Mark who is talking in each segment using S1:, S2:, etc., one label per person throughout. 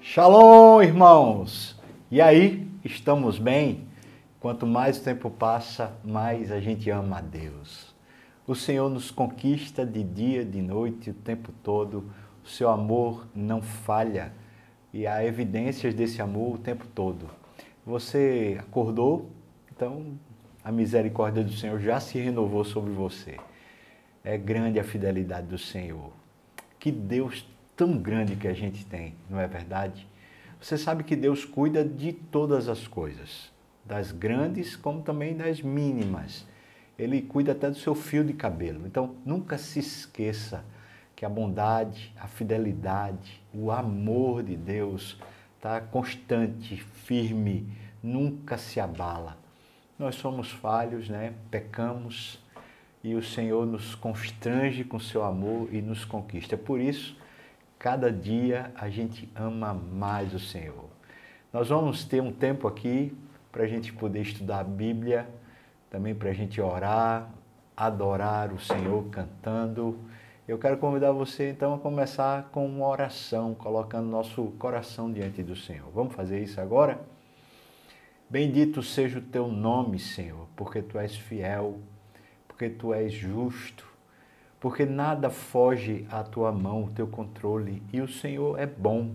S1: Shalom, irmãos! E aí, estamos bem? Quanto mais o tempo passa, mais a gente ama a Deus. O Senhor nos conquista de dia, de noite, o tempo todo. O seu amor não falha e há evidências desse amor o tempo todo. Você acordou? Então, a misericórdia do Senhor já se renovou sobre você. É grande a fidelidade do Senhor. Que Deus tão grande que a gente tem, não é verdade? Você sabe que Deus cuida de todas as coisas, das grandes como também das mínimas. Ele cuida até do seu fio de cabelo. Então, nunca se esqueça que a bondade, a fidelidade, o amor de Deus está constante, firme, nunca se abala. Nós somos falhos, né? Pecamos e o Senhor nos constrange com seu amor e nos conquista. Por isso, cada dia a gente ama mais o Senhor. Nós vamos ter um tempo aqui para a gente poder estudar a Bíblia, também para a gente orar, adorar o Senhor cantando. Eu quero convidar você então a começar com uma oração, colocando nosso coração diante do Senhor. Vamos fazer isso agora? Bendito seja o teu nome, Senhor, porque tu és fiel, porque tu és justo, porque nada foge à tua mão, o teu controle, e o Senhor é bom.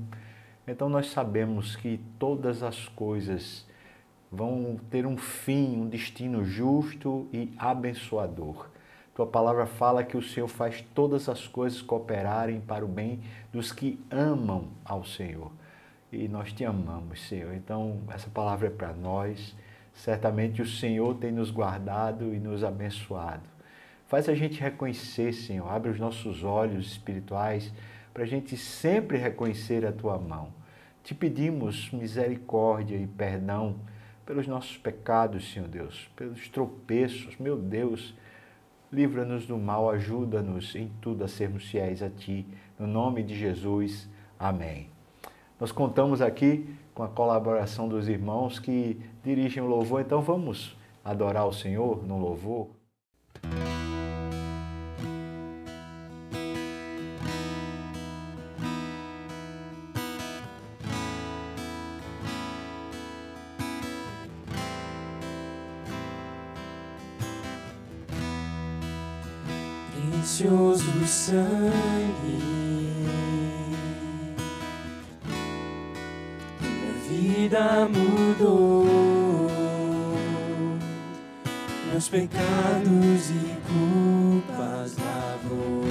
S1: Então nós sabemos que todas as coisas vão ter um fim, um destino justo e abençoador. Tua palavra fala que o Senhor faz todas as coisas cooperarem para o bem dos que amam ao Senhor. E nós te amamos, Senhor. Então essa palavra é para nós. Certamente o Senhor tem nos guardado e nos abençoado. Faz a gente reconhecer, Senhor, abre os nossos olhos espirituais para a gente sempre reconhecer a Tua mão. Te pedimos misericórdia e perdão pelos nossos pecados, Senhor Deus, pelos tropeços. Meu Deus, livra-nos do mal, ajuda-nos em tudo a sermos fiéis a Ti. No nome de Jesus, amém. Nós contamos aqui com a colaboração dos irmãos que dirigem o louvor, então vamos adorar o Senhor no louvor.
S2: Precioso sangue, minha vida mudou, meus pecados e culpas lavou,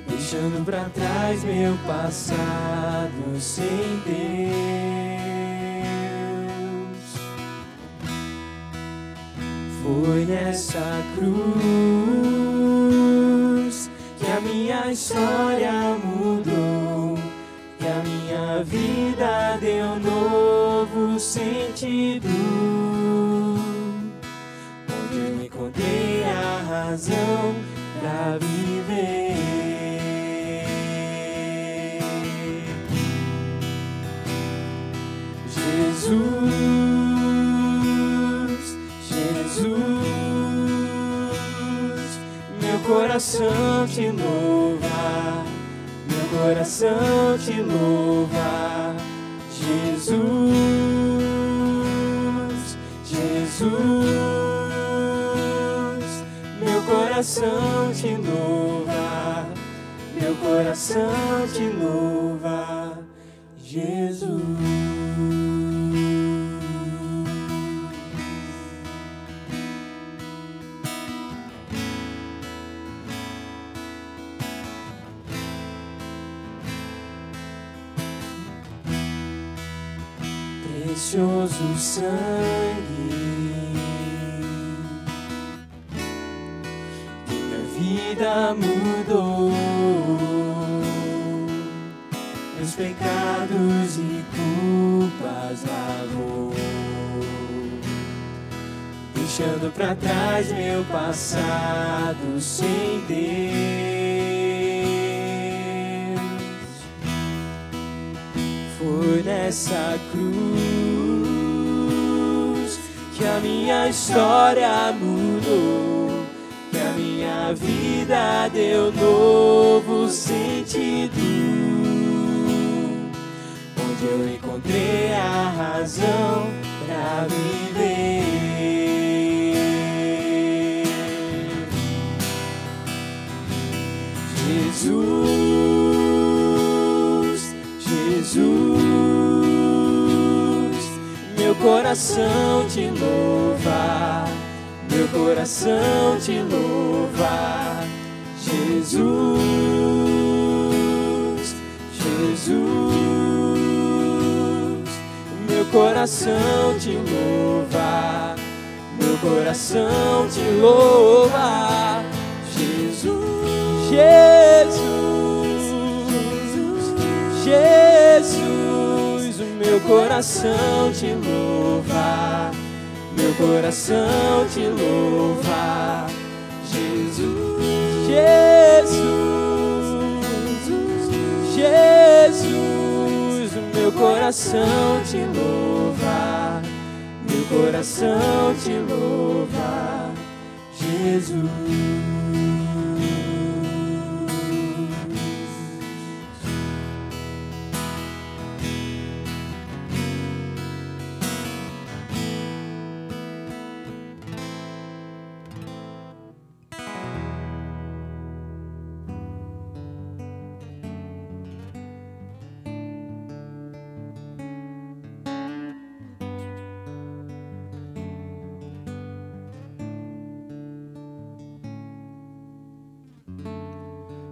S2: deixando pra trás meu passado sem Deus. Foi nessa cruz que a minha história mudou, que a minha vida deu novo sentido, onde eu encontrei a razão pra viver. Jesus, meu coração te louva, meu coração te louva. Jesus, Jesus, meu coração te louva, meu coração te louva. Jesus. Precioso sangue, minha vida mudou, meus pecados e culpas lavou, deixando pra trás meu passado sem Deus. Foi nessa cruz que a minha história mudou, que a minha minha vida deu novo sentido, onde eu encontrei a razão pra viver. Jesus, Jesus, meu coração te louva, meu coração te louva. Jesus, Jesus, meu coração te louva, meu coração te louva. Jesus, Jesus, Jesus, o meu coração te louva, meu coração te louva. Jesus, Jesus, Jesus, o meu coração te louva, meu coração te louva. Jesus.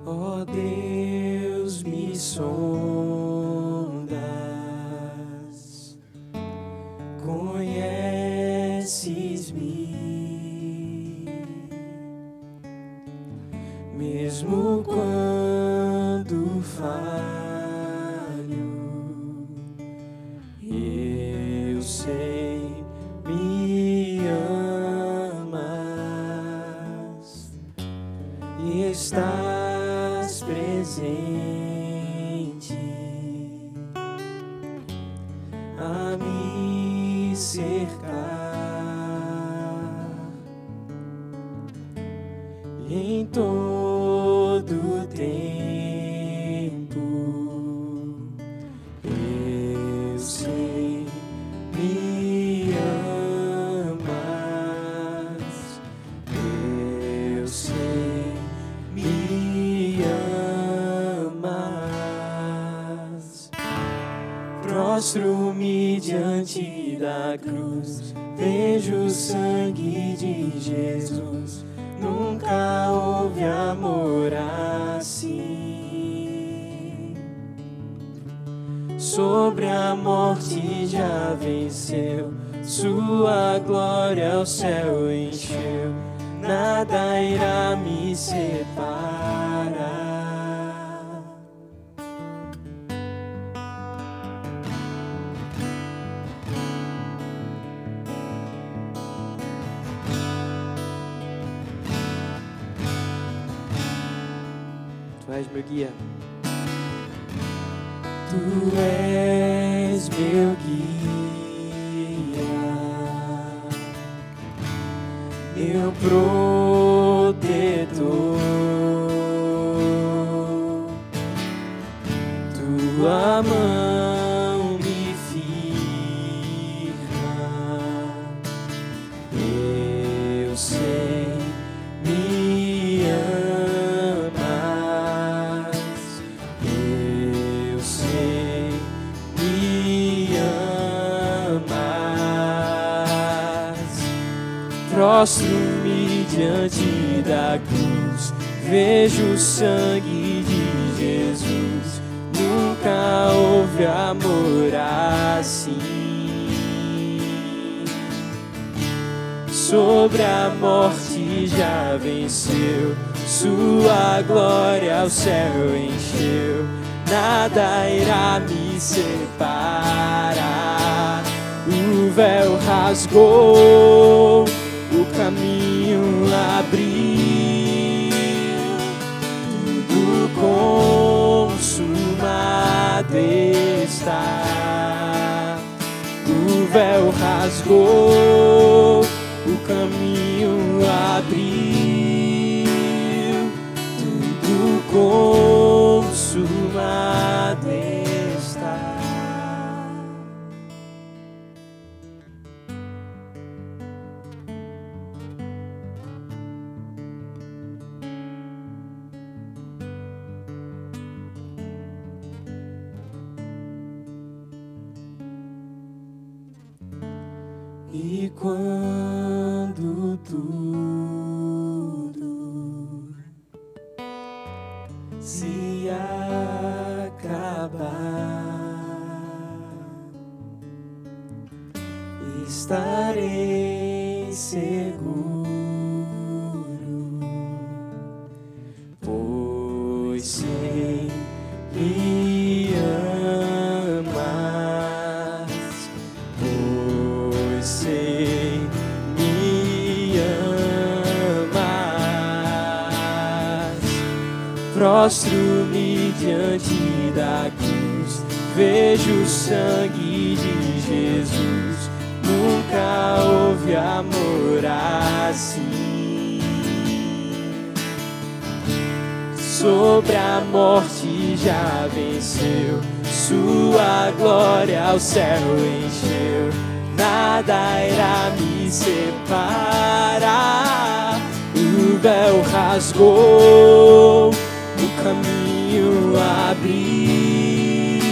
S2: Ó Deus, me sondas, conheces-me, mesmo quando falho, eu sei, me amas e estás presente a me cercar, e em todo tempo eu sei, me amas, eu sei, me amas. Prostro-me diante da cruz, vejo o sangue de Jesus. Nunca houve amor assim. Sobre a morte já venceu, sua glória o céu encheu. Nada irá me separar. Tu és meu guia. Tu és meu guia, meu protetor. Tua mão me firma, eu sei, me amas, eu sei, me amas. Prostro-me diante da cruz, vejo o sangue de Jesus. Nunca houve amor assim. Sobre a morte já venceu, sua glória o céu encheu. Nada irá me separar. O véu rasgou, o caminho abriu, tudo consumado está. O véu rasgou, o caminho abriu, E quando tudo se acabar, estarei seguro, pois sei que amas, pois sei me amas. Prostro-me diante da cruz, vejo o sangue de Jesus. Nunca houve amor assim. Sobre a morte já venceu, sua glória ao céu encheu. Nada irá me separar. O véu rasgou, o caminho abriu,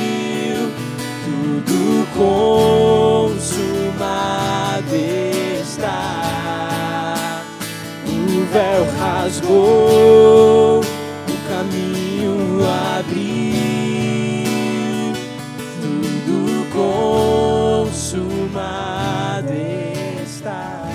S2: tudo consumado está. O véu rasgou, o caminho abriu, tudo consumado está.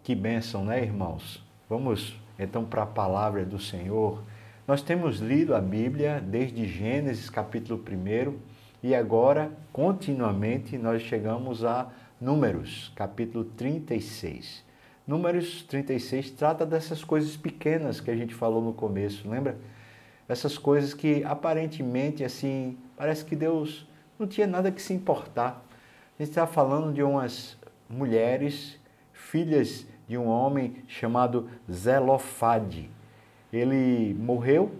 S1: Que bênção, né, irmãos? Vamos então para a palavra do Senhor. Nós temos lido a Bíblia desde Gênesis capítulo 1 e agora, continuamente, nós chegamos a Números, capítulo 36. Números 36 trata dessas coisas pequenas que a gente falou no começo, lembra? Essas coisas que aparentemente, assim, parece que Deus não tinha nada que se importar. A gente está falando de umas mulheres, filhas de um homem chamado Zelofade. Ele morreu,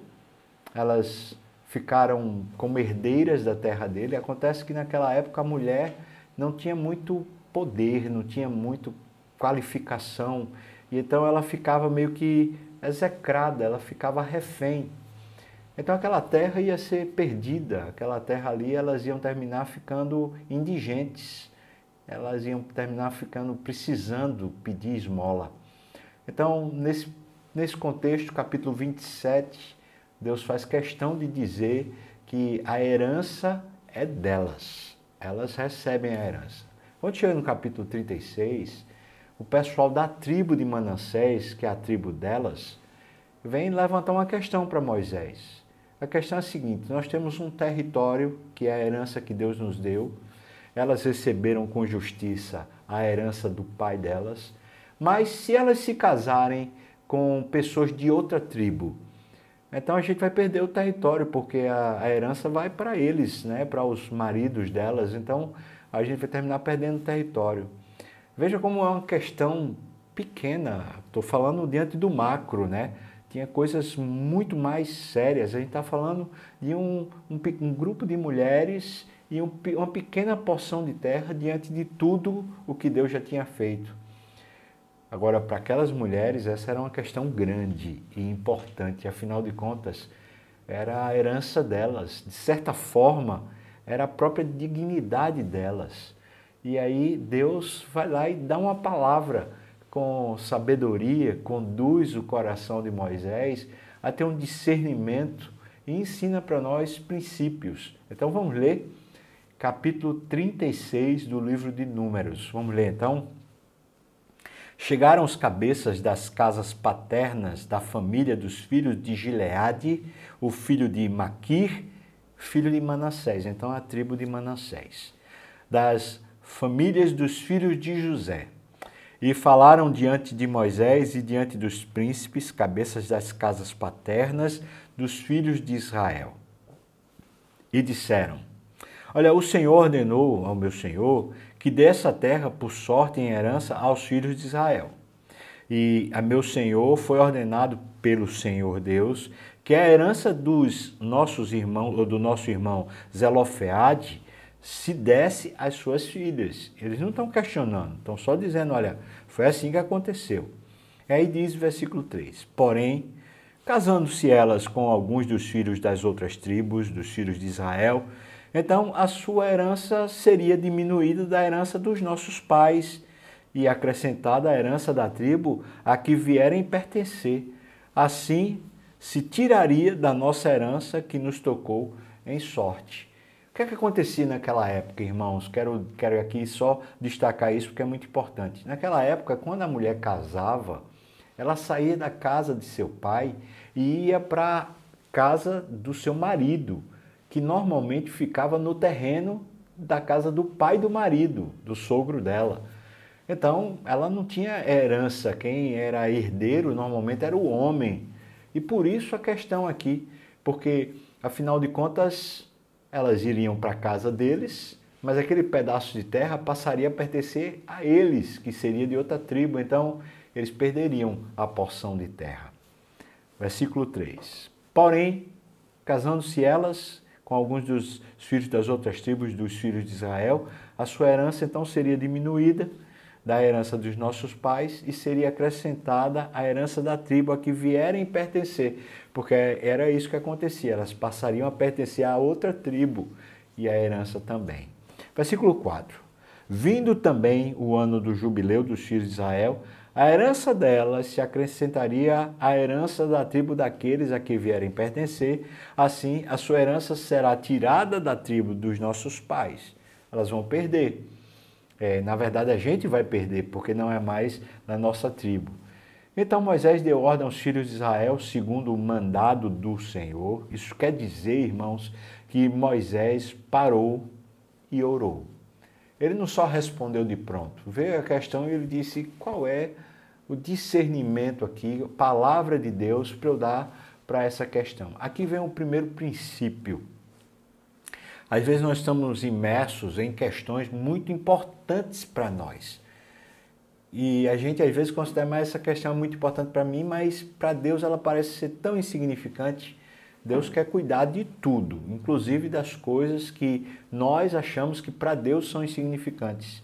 S1: elas ficaram como herdeiras da terra dele. Acontece que naquela época a mulher não tinha muito poder, não tinha muito qualificação, e então ela ficava meio que execrada, ela ficava refém. Então aquela terra ia ser perdida, aquela terra ali elas iam terminar ficando indigentes, elas iam terminar ficando precisando pedir esmola. Então nesse contexto, capítulo 27, Deus faz questão de dizer que a herança é delas. Elas recebem a herança. Quando chega no capítulo 36, o pessoal da tribo de Manassés, que é a tribo delas, vem levantar uma questão para Moisés. A questão é a seguinte: nós temos um território que é a herança que Deus nos deu. Elas receberam com justiça a herança do pai delas. Mas se elas se casarem com pessoas de outra tribo, então a gente vai perder o território, porque a herança vai para eles, né? Para os maridos delas. Então a gente vai terminar perdendo o território. Veja como é uma questão pequena. Estou falando diante do macro, né? Tinha coisas muito mais sérias. A gente está falando de um grupo de mulheres e uma pequena porção de terra diante de tudo o que Deus já tinha feito. Agora, para aquelas mulheres, essa era uma questão grande e importante. Afinal de contas, era a herança delas. De certa forma, era a própria dignidade delas. E aí Deus vai lá e dá uma palavra com sabedoria, conduz o coração de Moisés a ter um discernimento e ensina para nós princípios. Então vamos ler capítulo 36 do livro de Números. Vamos ler então. Chegaram os cabeças das casas paternas da família dos filhos de Gileade, o filho de Maquir, filho de Manassés. Então a tribo de Manassés. Das famílias dos filhos de José. E falaram diante de Moisés e diante dos príncipes, cabeças das casas paternas dos filhos de Israel. E disseram: olha, o Senhor ordenou ao meu senhor que dê essa terra por sorte em herança aos filhos de Israel. E a meu senhor foi ordenado pelo Senhor Deus que a herança dos nossos irmãos, ou do nosso irmão Zelofeade, se desse às suas filhas. Eles não estão questionando, estão só dizendo, olha, foi assim que aconteceu. E aí diz o versículo 3, porém, casando-se elas com alguns dos filhos das outras tribos, dos filhos de Israel, Então, a sua herança seria diminuída da herança dos nossos pais e acrescentada a herança da tribo a que vierem pertencer. Assim, se tiraria da nossa herança que nos tocou em sorte. O que é que acontecia naquela época, irmãos? Quero aqui só destacar isso porque é muito importante. Naquela época, quando a mulher casava, ela saía da casa de seu pai e ia para a casa do seu marido, que normalmente ficava no terreno da casa do pai do marido, do sogro dela. Então, ela não tinha herança. Quem era herdeiro normalmente era o homem. E por isso a questão aqui, porque, afinal de contas, elas iriam para a casa deles, mas aquele pedaço de terra passaria a pertencer a eles, que seria de outra tribo, então eles perderiam a porção de terra. Versículo 3. Porém, casando-se elas com alguns dos filhos das outras tribos dos filhos de Israel, a sua herança então seria diminuída da herança dos nossos pais e seria acrescentada a herança da tribo a que vierem pertencer, porque era isso que acontecia, elas passariam a pertencer a outra tribo e a herança também. Versículo 4. Vindo também o ano do jubileu dos filhos de Israel, a herança delas se acrescentaria à herança da tribo daqueles a que vierem pertencer, assim a sua herança será tirada da tribo dos nossos pais. Elas vão perder. Na verdade, a gente vai perder, porque não é mais na nossa tribo. Então Moisés deu ordem aos filhos de Israel, segundo o mandado do Senhor. Isso quer dizer, irmãos, que Moisés parou e orou. Ele não só respondeu de pronto. Veio a questão e ele disse, qual é o discernimento aqui, a palavra de Deus para eu dar para essa questão. Aqui vem o primeiro princípio. Às vezes nós estamos imersos em questões muito importantes para nós. E a gente às vezes considera mais essa questão muito importante para mim, mas para Deus ela parece ser tão insignificante. Deus quer cuidar de tudo, inclusive das coisas que nós achamos que para Deus são insignificantes.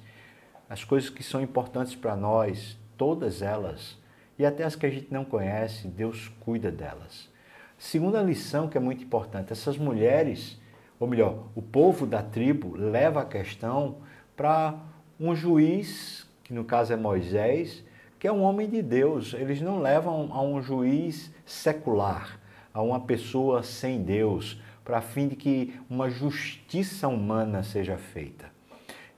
S1: As coisas que são importantes para nós, todas elas, e até as que a gente não conhece, Deus cuida delas. Segunda lição que é muito importante, essas mulheres, ou melhor, o povo da tribo leva a questão para um juiz, que no caso é Moisés, que é um homem de Deus. Eles não levam a um juiz secular, a uma pessoa sem Deus, para fim de que uma justiça humana seja feita.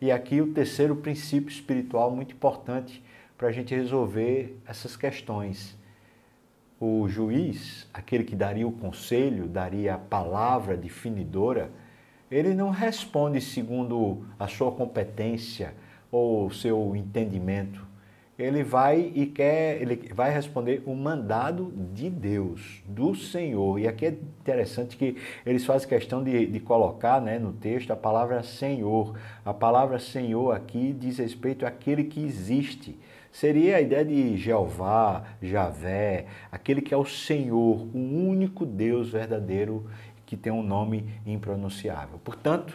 S1: E aqui o terceiro princípio espiritual muito importante para a gente resolver essas questões. O juiz, aquele que daria o conselho, daria a palavra definidora, ele não responde segundo a sua competência ou o seu entendimento. Ele vai responder o mandado de Deus, do Senhor. E aqui é interessante que eles fazem questão de colocar, né, no texto a palavra Senhor. A palavra Senhor aqui diz respeito àquele que existe. Seria a ideia de Jeová, Javé, aquele que é o Senhor, o único Deus verdadeiro que tem um nome impronunciável. Portanto,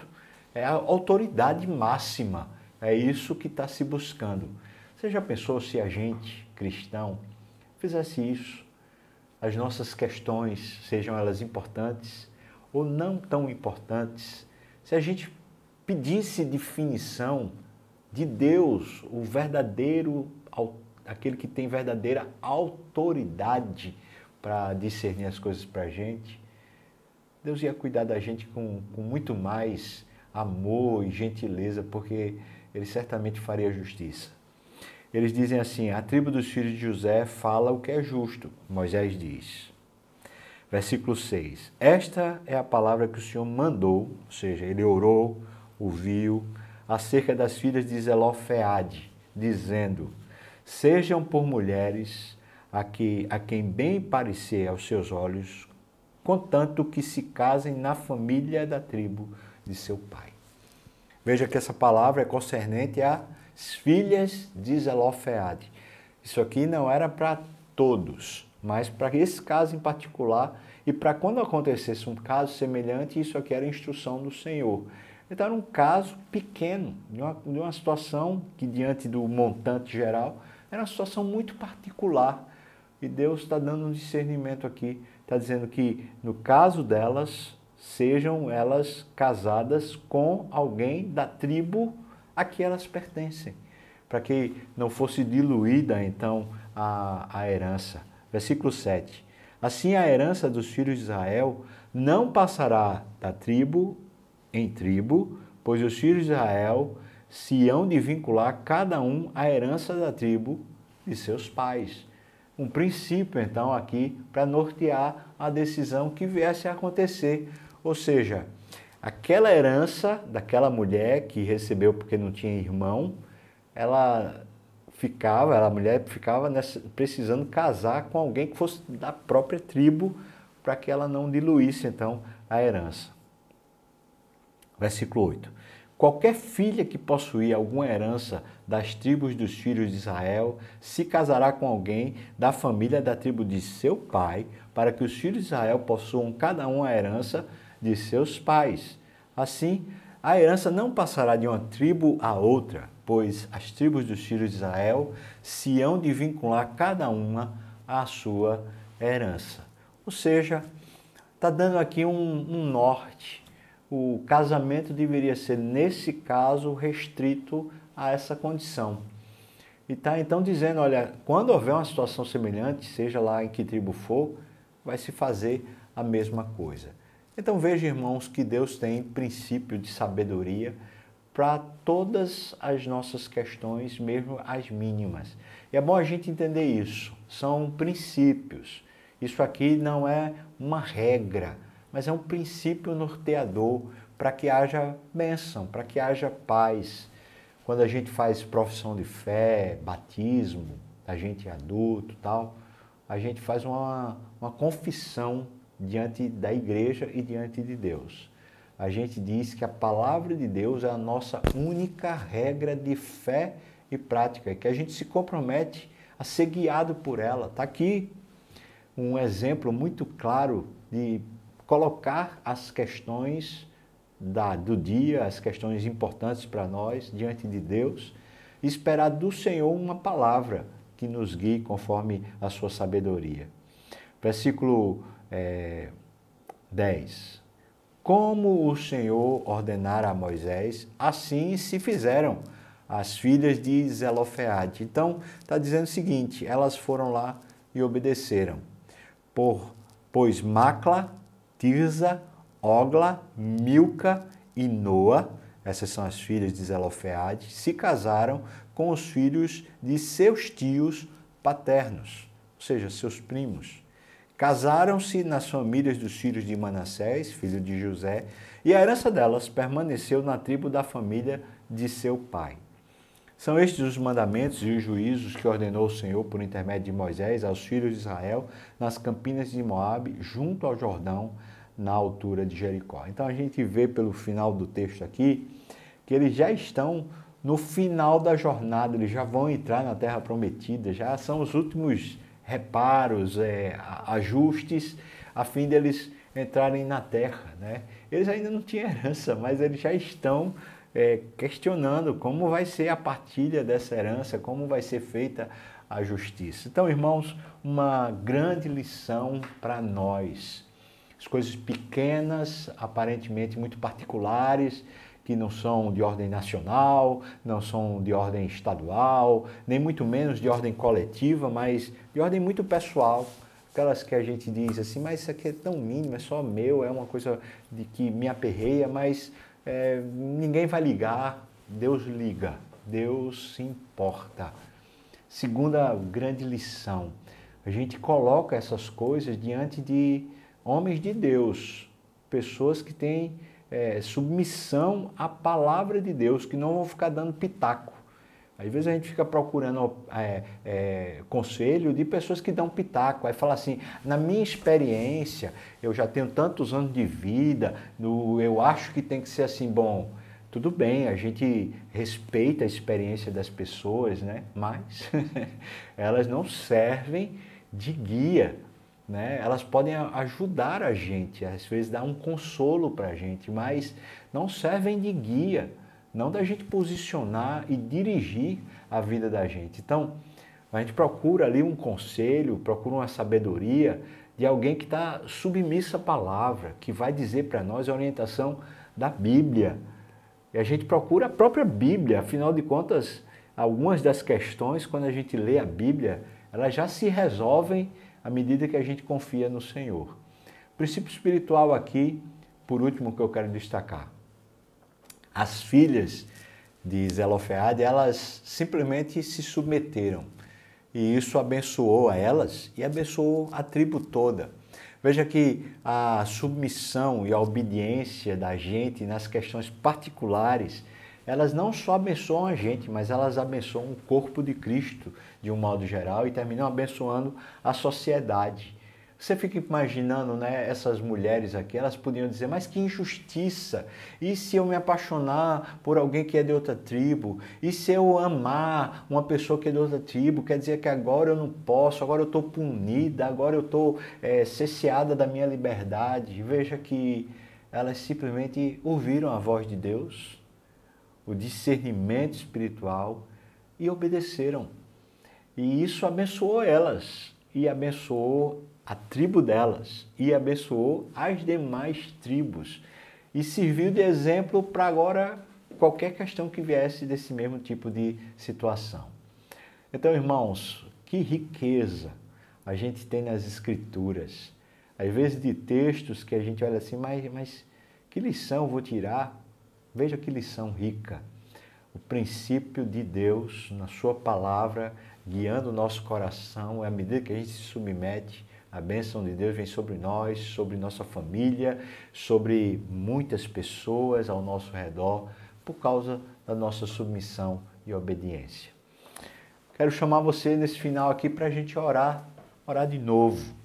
S1: é a autoridade máxima, é isso que está se buscando. Você já pensou se a gente, cristão, fizesse isso? As nossas questões, sejam elas importantes ou não tão importantes, se a gente pedisse definição de Deus, o verdadeiro, aquele que tem verdadeira autoridade para discernir as coisas para a gente, Deus ia cuidar da gente com muito mais amor e gentileza, porque Ele certamente faria justiça. Eles dizem assim, a tribo dos filhos de José fala o que é justo, Moisés diz. Versículo 6, esta é a palavra que o Senhor mandou, ou seja, ele orou, ouviu, acerca das filhas de Zelofeade, dizendo, sejam por mulheres a quem bem parecer aos seus olhos, contanto que se casem na família da tribo de seu pai. Veja que essa palavra é concernente às filhas de Zelofeade. Isso aqui não era para todos, mas para esse caso em particular e para quando acontecesse um caso semelhante, isso aqui era instrução do Senhor. Então era um caso pequeno, de uma situação que diante do montante geral, era uma situação muito particular. E Deus está dando um discernimento aqui, está dizendo que no caso delas, sejam elas casadas com alguém da tribo a que elas pertencem, para que não fosse diluída então a herança. Versículo 7. Assim a herança dos filhos de Israel não passará da tribo em tribo, pois os filhos de Israel se hão de vincular cada um à herança da tribo de seus pais. Um princípio, então, aqui para nortear a decisão que viesse a acontecer. Ou seja, aquela herança daquela mulher que recebeu porque não tinha irmão, a mulher ficava precisando casar com alguém que fosse da própria tribo para que ela não diluísse, então, a herança. Versículo 8. Qualquer filha que possuir alguma herança das tribos dos filhos de Israel se casará com alguém da família da tribo de seu pai, para que os filhos de Israel possuam cada um a herança de seus pais. Assim, a herança não passará de uma tribo a outra, pois as tribos dos filhos de Israel se hão de vincular cada uma à sua herança. Ou seja, está dando aqui um norte. O casamento deveria ser, nesse caso, restrito a essa condição. E está então dizendo, olha, quando houver uma situação semelhante, seja lá em que tribo for, vai se fazer a mesma coisa. Então veja, irmãos, que Deus tem princípio de sabedoria para todas as nossas questões, mesmo as mínimas. E é bom a gente entender isso. São princípios. Isso aqui não é uma regra, mas é um princípio norteador para que haja bênção, para que haja paz. Quando a gente faz profissão de fé, batismo, a gente é adulto e tal, a gente faz uma confissão diante da igreja e diante de Deus. A gente diz que a palavra de Deus é a nossa única regra de fé e prática, que a gente se compromete a ser guiado por ela. Está aqui um exemplo muito claro de colocar as questões do dia, as questões importantes para nós diante de Deus e esperar do Senhor uma palavra que nos guie conforme a sua sabedoria. Versículo 10. Como o Senhor ordenara a Moisés, assim se fizeram as filhas de Zelofeade. Então, está dizendo o seguinte, elas foram lá e obedeceram. Pois Macla, Tirza, Ogla, Milca e Noa, essas são as filhas de Zelofeade, se casaram com os filhos de seus tios paternos, ou seja, seus primos. Casaram-se nas famílias dos filhos de Manassés, filho de José, e a herança delas permaneceu na tribo da família de seu pai. São estes os mandamentos e os juízos que ordenou o Senhor por intermédio de Moisés aos filhos de Israel nas campinas de Moabe, junto ao Jordão, na altura de Jericó. Então a gente vê pelo final do texto aqui que eles já estão no final da jornada, eles já vão entrar na terra prometida, já são os últimos reparos, ajustes, a fim deles entrarem na terra, né? Eles ainda não tinham herança, mas eles já estão questionando como vai ser a partilha dessa herança, como vai ser feita a justiça. Então, irmãos, uma grande lição para nós. As coisas pequenas, aparentemente muito particulares, que não são de ordem nacional, não são de ordem estadual, nem muito menos de ordem coletiva, mas de ordem muito pessoal. Aquelas que a gente diz assim, mas isso aqui é tão mínimo, é só meu, é uma coisa de que me aperreia, mas ninguém vai ligar. Deus liga, Deus se importa. Segunda grande lição, a gente coloca essas coisas diante de homens de Deus, pessoas que têm submissão à palavra de Deus, que não vão ficar dando pitaco. Às vezes a gente fica procurando conselho de pessoas que dão pitaco, aí fala assim, na minha experiência, eu já tenho tantos anos de vida, eu acho que tem que ser assim. Bom, tudo bem, a gente respeita a experiência das pessoas, né? Mas elas não servem de guia, né? Elas podem ajudar a gente, às vezes dar um consolo para a gente, mas não servem de guia, não da gente posicionar e dirigir a vida da gente. Então, a gente procura ali um conselho, procura uma sabedoria de alguém que está submisso à palavra, que vai dizer para nós a orientação da Bíblia. E a gente procura a própria Bíblia, afinal de contas, algumas das questões, quando a gente lê a Bíblia, elas já se resolvem à medida que a gente confia no Senhor. O princípio espiritual aqui, por último, que eu quero destacar. As filhas de Zelofeade, elas simplesmente se submeteram. E isso abençoou a elas e abençoou a tribo toda. Veja que a submissão e a obediência da gente nas questões particulares, elas não só abençoam a gente, mas elas abençoam o corpo de Cristo de um modo geral e terminam abençoando a sociedade. Você fica imaginando, né, essas mulheres aqui, elas podiam dizer, mas que injustiça, e se eu me apaixonar por alguém que é de outra tribo? E se eu amar uma pessoa que é de outra tribo? Quer dizer que agora eu não posso, agora eu estou punida, agora eu estou cesseada da minha liberdade. Veja que elas simplesmente ouviram a voz de Deus, o discernimento espiritual, e obedeceram. E isso abençoou elas, e abençoou a tribo delas, e abençoou as demais tribos, e serviu de exemplo para agora qualquer questão que viesse desse mesmo tipo de situação. Então, irmãos, que riqueza a gente tem nas Escrituras, às vezes de textos que a gente olha assim, mas que lição vou tirar? Veja que lição rica. O princípio de Deus na sua palavra, guiando o nosso coração, à medida que a gente se submete, a bênção de Deus vem sobre nós, sobre nossa família, sobre muitas pessoas ao nosso redor, por causa da nossa submissão e obediência. Quero chamar você nesse final aqui para a gente orar de novo.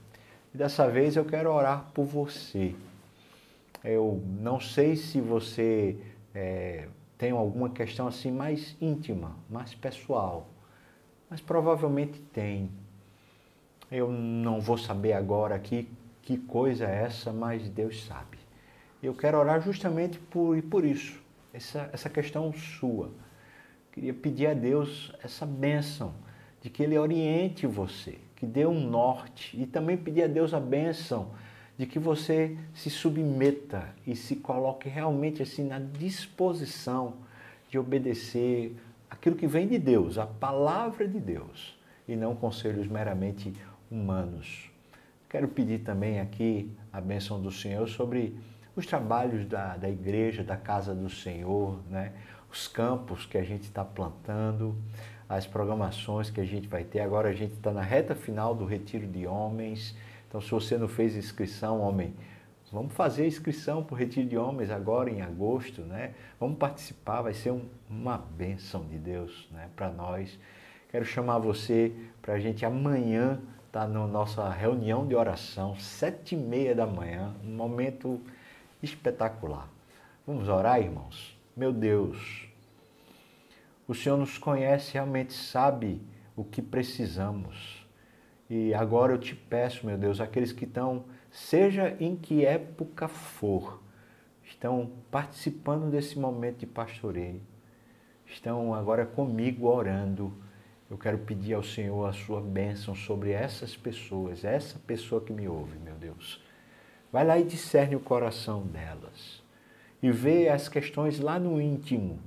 S1: E dessa vez eu quero orar por você. Eu não sei se você tem alguma questão assim mais íntima, mais pessoal, mas provavelmente tem. Eu não vou saber agora aqui que coisa é essa, mas Deus sabe. Eu quero orar justamente por isso, essa questão sua. Queria pedir a Deus essa bênção, de que Ele oriente você, que dê um norte, e também pedir a Deus a bênção de que você se submeta e se coloque realmente assim na disposição de obedecer aquilo que vem de Deus, a palavra de Deus, e não conselhos meramente humanos. Quero pedir também aqui a bênção do Senhor sobre os trabalhos da igreja, da casa do Senhor, né? Os campos que a gente está plantando, as programações que a gente vai ter. Agora a gente está na reta final do Retiro de Homens. Então, se você não fez inscrição, homem, vamos fazer a inscrição para o Retiro de Homens agora em agosto, né? Vamos participar, vai ser uma bênção de Deus, né, para nós. Quero chamar você para a gente amanhã estar na nossa reunião de oração, 7h30 da manhã, um momento espetacular. Vamos orar, irmãos? Meu Deus, o Senhor nos conhece, realmente sabe o que precisamos. E agora eu te peço, meu Deus, aqueles que estão, seja em que época for, estão participando desse momento de pastoreio, estão agora comigo orando. Eu quero pedir ao Senhor a sua bênção sobre essas pessoas, essa pessoa que me ouve, meu Deus. Vai lá e discerne o coração delas e vê as questões lá no íntimo.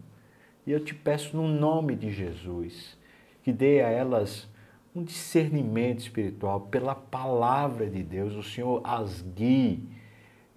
S1: E eu te peço no nome de Jesus que dê a elas um discernimento espiritual pela palavra de Deus. O Senhor as guie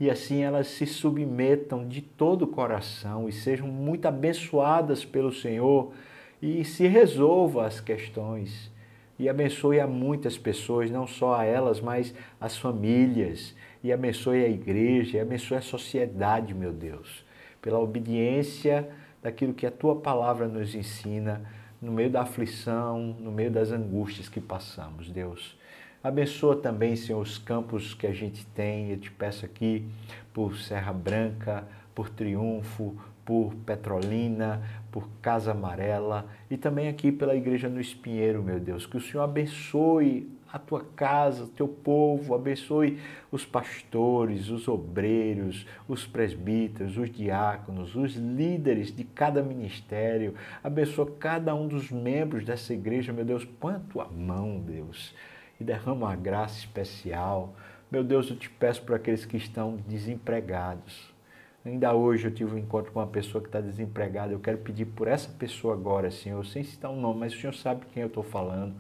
S1: e assim elas se submetam de todo o coração e sejam muito abençoadas pelo Senhor e se resolva as questões e abençoe a muitas pessoas, não só a elas, mas as famílias, e abençoe a igreja, e abençoe a sociedade, meu Deus, pela obediência daquilo que a Tua palavra nos ensina, no meio da aflição, no meio das angústias que passamos, Deus. Abençoa também, Senhor, os campos que a gente tem, eu te peço aqui, por Serra Branca, por Triunfo, por Petrolina, por Casa Amarela e também aqui pela Igreja no Espinheiro, meu Deus. Que o Senhor abençoe a tua casa, o teu povo, abençoe os pastores, os obreiros, os presbíteros, os diáconos, os líderes de cada ministério. Abençoa cada um dos membros dessa igreja, meu Deus. Põe a tua mão, Deus, e derrama uma graça especial Meu Deus, eu te peço por aqueles que estão desempregados. Ainda hoje eu tive um encontro com uma pessoa que está desempregada. Eu quero pedir por essa pessoa agora, Senhor, sem citar um nome, mas o Senhor sabe quem eu estou falando.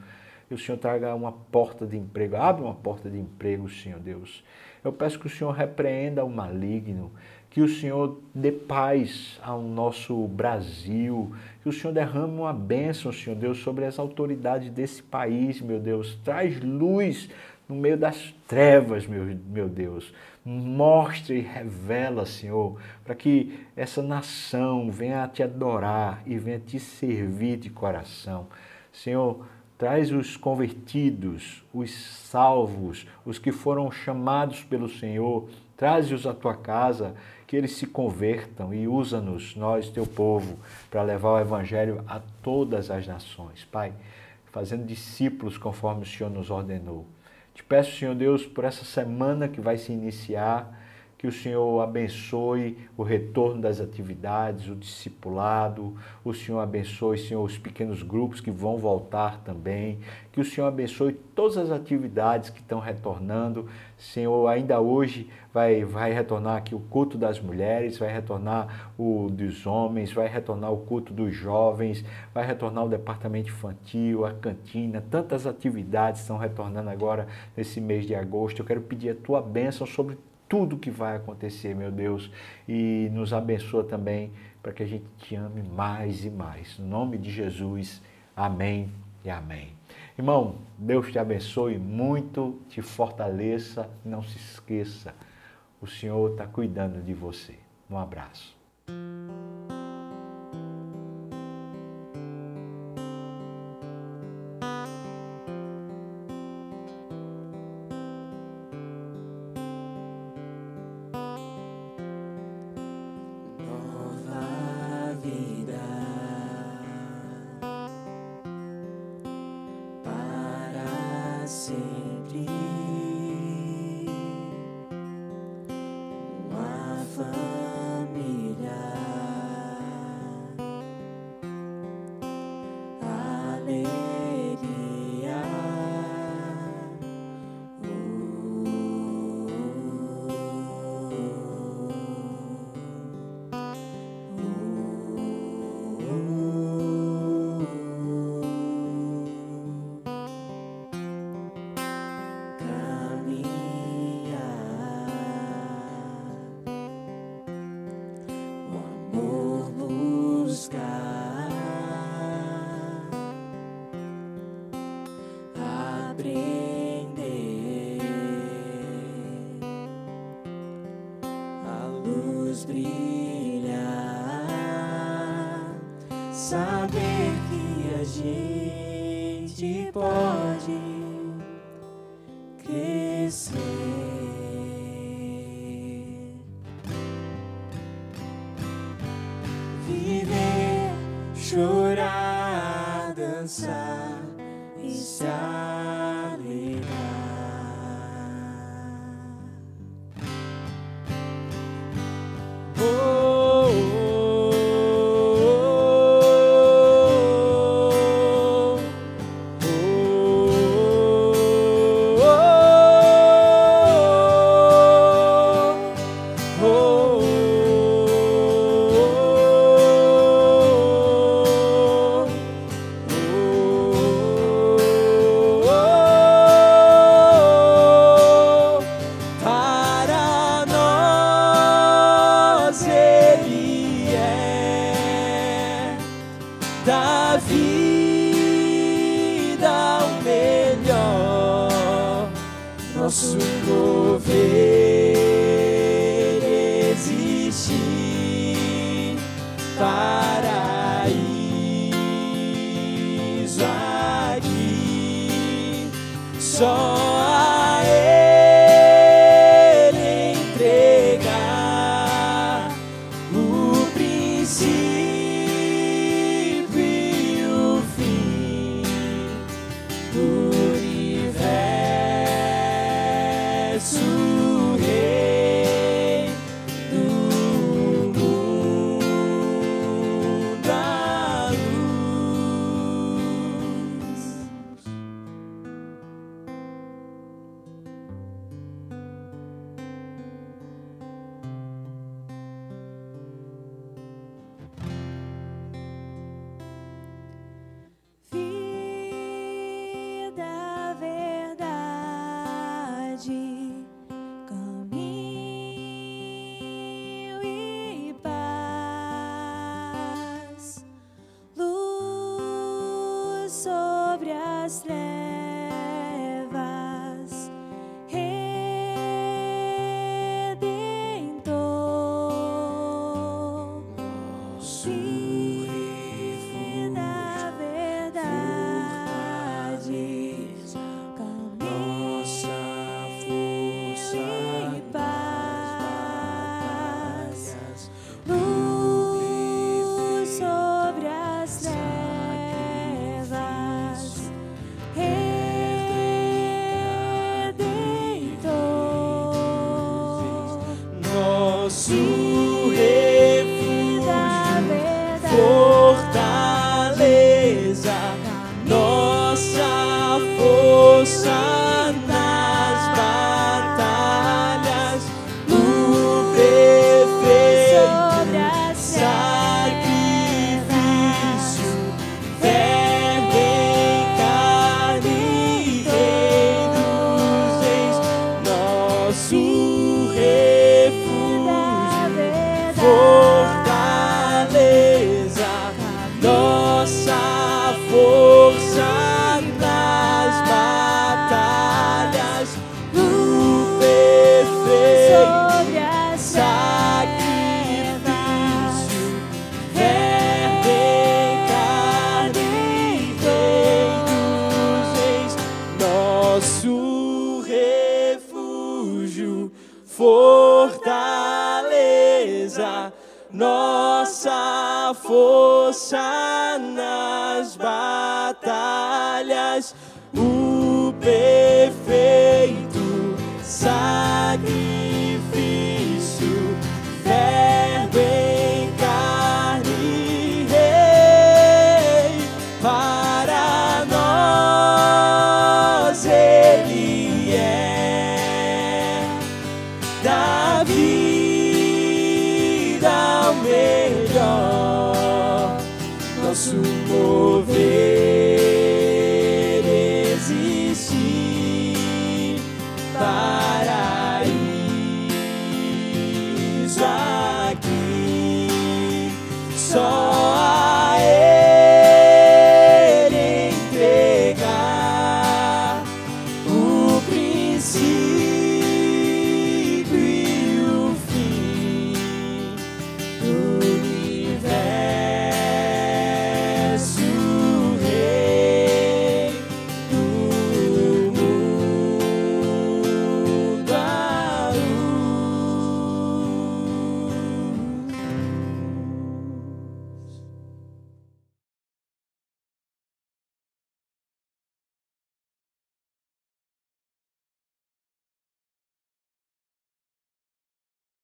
S1: E o Senhor traga uma porta de emprego, abre uma porta de emprego, Senhor Deus. Eu peço que o Senhor repreenda o maligno, que o Senhor dê paz ao nosso Brasil, que o Senhor derrame uma bênção, Senhor Deus, sobre as autoridades desse país, meu Deus. Traz luz no meio das trevas, meu Deus. Mostra e revela, Senhor, para que essa nação venha a te adorar e venha a te servir de coração. Senhor, traz os convertidos, os salvos, os que foram chamados pelo Senhor, traze-os à tua casa, que eles se convertam e usa-nos, nós, teu povo, para levar o Evangelho a todas as nações. Pai, fazendo discípulos conforme o Senhor nos ordenou. Te peço, Senhor Deus, por essa semana que vai se iniciar, que o Senhor abençoe o retorno das atividades, o discipulado, o Senhor abençoe, Senhor, os pequenos grupos que vão voltar também, que o Senhor abençoe todas as atividades que estão retornando. Senhor, ainda hoje vai retornar aqui o culto das mulheres, vai retornar o dos homens, vai retornar o culto dos jovens, vai retornar o departamento infantil, a cantina, tantas atividades estão retornando agora nesse mês de agosto. Eu quero pedir a tua bênção sobre tudo que vai acontecer, meu Deus, e nos abençoa também para que a gente te ame mais e mais. No nome de Jesus, amém e amém. Irmão, Deus te abençoe muito, te fortaleça, não se esqueça, o Senhor está cuidando de você. Um abraço.
S2: Sempre uma família, alegria, aprender a luz brilhar, saber que a gente pode crescer, viver, chorar, dançar e se alegrar. Oh, para nós Ele é da vida o melhor, nosso mover existir, paraíso aqui, só a Ele entregar o princípio e o fim do universo, Rei do mundo, a luz. as trevas, Redentor, nosso refúgio, na verdade, nossa força e paz, luz sobre as trevas, Redentor,
S3: Nosso refúgio, fortaleza, nossa força nas batalhas, no perfeito sacrifício, Verbo em carne, Rei dos reis, nosso refúgio, fortaleza, nossa força nas batalhas, no perfeito sacrifício, Verbo em carne, Rei dos reis, nosso refúgio, fortaleza, nossa força nas batalhas,